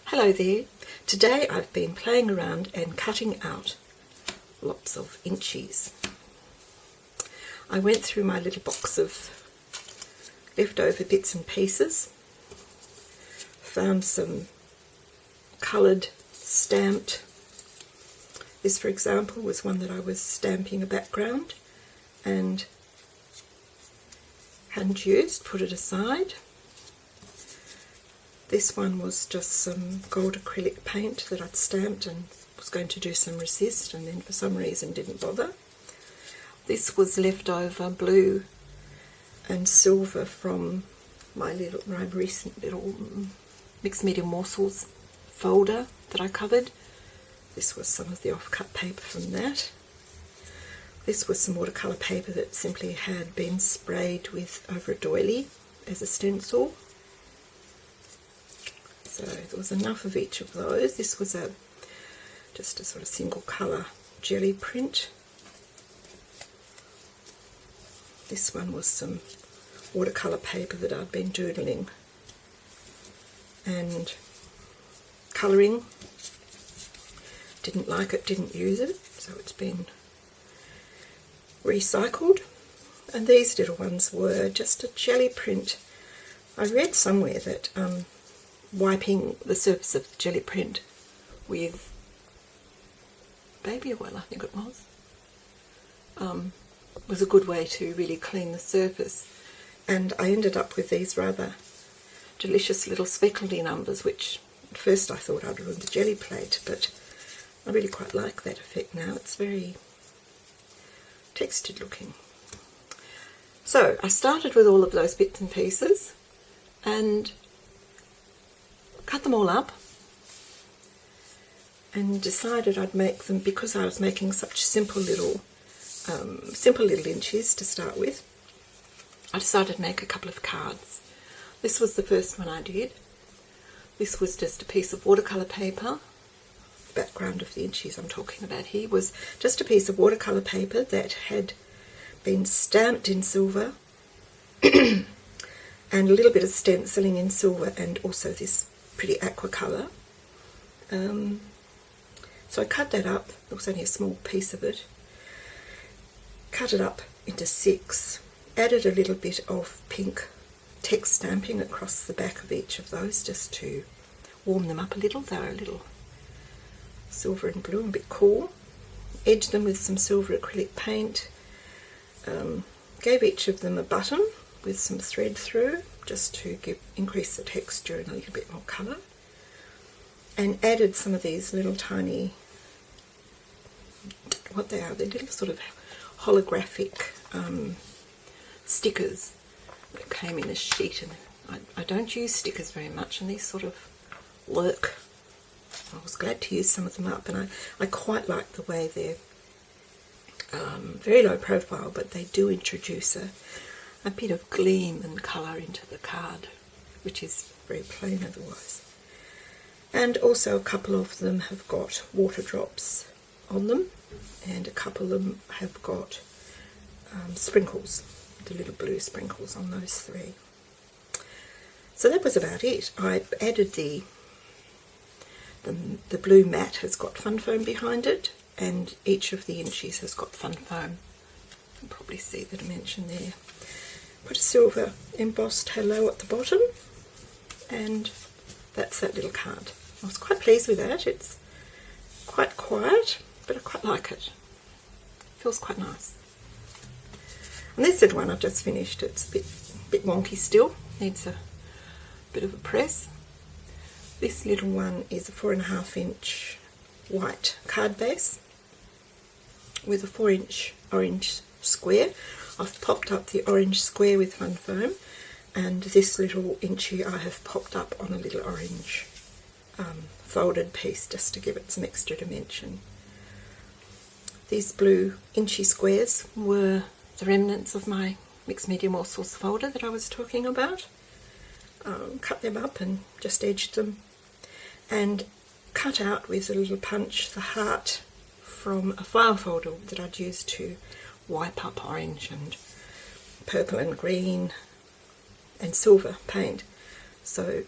Hello there. Today I've been playing around and cutting out lots of inchies. I went through my little box of leftover bits and pieces, found some coloured stamped. This, for example, was one that I was stamping a background and hadn't used, put it aside. This one was just some gold acrylic paint that I'd stamped and was going to do some resist, and then for some reason didn't bother. This was leftover blue and silver from my recent little mixed media morsels folder that I covered. This was some of the off-cut paper from that. This was some watercolour paper that simply had been sprayed with over a doily as a stencil. So there was enough of each of those. This was just a sort of single colour jelly print. This one was some watercolour paper that I'd been doodling and colouring. Didn't like it, didn't use it, so it's been recycled. And these little ones were just a jelly print. I read somewhere that wiping the surface of the jelly print with baby oil, I think it was a good way to really clean the surface. And I ended up with these rather delicious little speckledy numbers, which at first I thought I'd ruin the jelly plate, but I really quite like that effect now. It's very textured looking. So I started with all of those bits and pieces and cut them all up and decided I'd make them, because I was making such simple little inchies to start with. I decided to make a couple of cards. This was the first one I did. This was just a piece of watercolour paper. The background of the inchies I'm talking about here was just a piece of watercolour paper that had been stamped in silver and a little bit of stenciling in silver, and also this pretty aqua colour. So I cut that up. It was only a small piece of it. Cut it up into 6. Added a little bit of pink text stamping across the back of each of those just to warm them up a little. They were a little silver and blue and a bit cool. Edged them with some silver acrylic paint. Gave each of them a button with some thread through just to increase the texture and a little bit more colour. And added some of these little tiny, what they are, they're little sort of holographic stickers that came in a sheet, and I don't use stickers very much, and these sort of lurk. I was glad to use some of them up, and I quite like the way they're very low profile, but they do introduce a bit of gleam and colour into the card, which is very plain otherwise. And also a couple of them have got water drops on them, and a couple of them have got sprinkles, the little blue sprinkles on those 3. So that was about it. I added the blue mat has got fun foam behind it, and each of the inchies has got fun foam. You can probably see the dimension there. Put a silver embossed hello at the bottom, and that's that little card. I was quite pleased with that. It's quite quiet, but I quite like it. Feels quite nice. And this little one I've just finished. It's a bit wonky still. Needs a bit of a press. This little one is a 4.5-inch white card base with a 4-inch orange square. I've popped up the orange square with fun foam, and this little inchie I have popped up on a little orange folded piece just to give it some extra dimension. These blue inchy squares were the remnants of my mixed media morsels folder that I was talking about. Cut them up and just edged them, and cut out with a little punch the heart from a file folder that I'd used to wipe up orange and purple and green and silver paint. So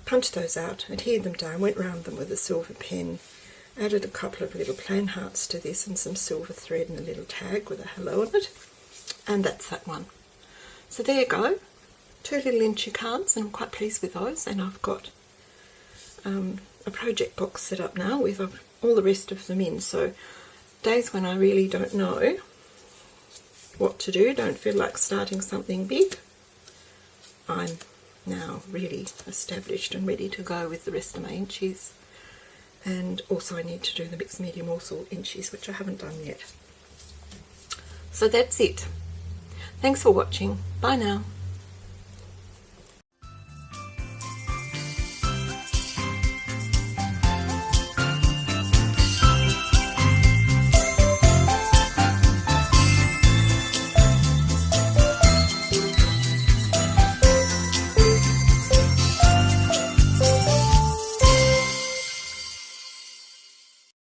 punched those out, adhered them down, went round them with a silver pen, added a couple of little plain hearts to this and some silver thread and a little tag with a hello on it, and that's that one. So there you go, 2 little Inchy cards, and I'm quite pleased with those. And I've got a project box set up now with all the rest of them in, so days when I really don't know what to do, don't feel like starting something big, I'm now really established and ready to go with the rest of my Inchies. And also I need to do the mixed medium morsel Inchies, which I haven't done yet. So that's it. Thanks for watching. Bye now.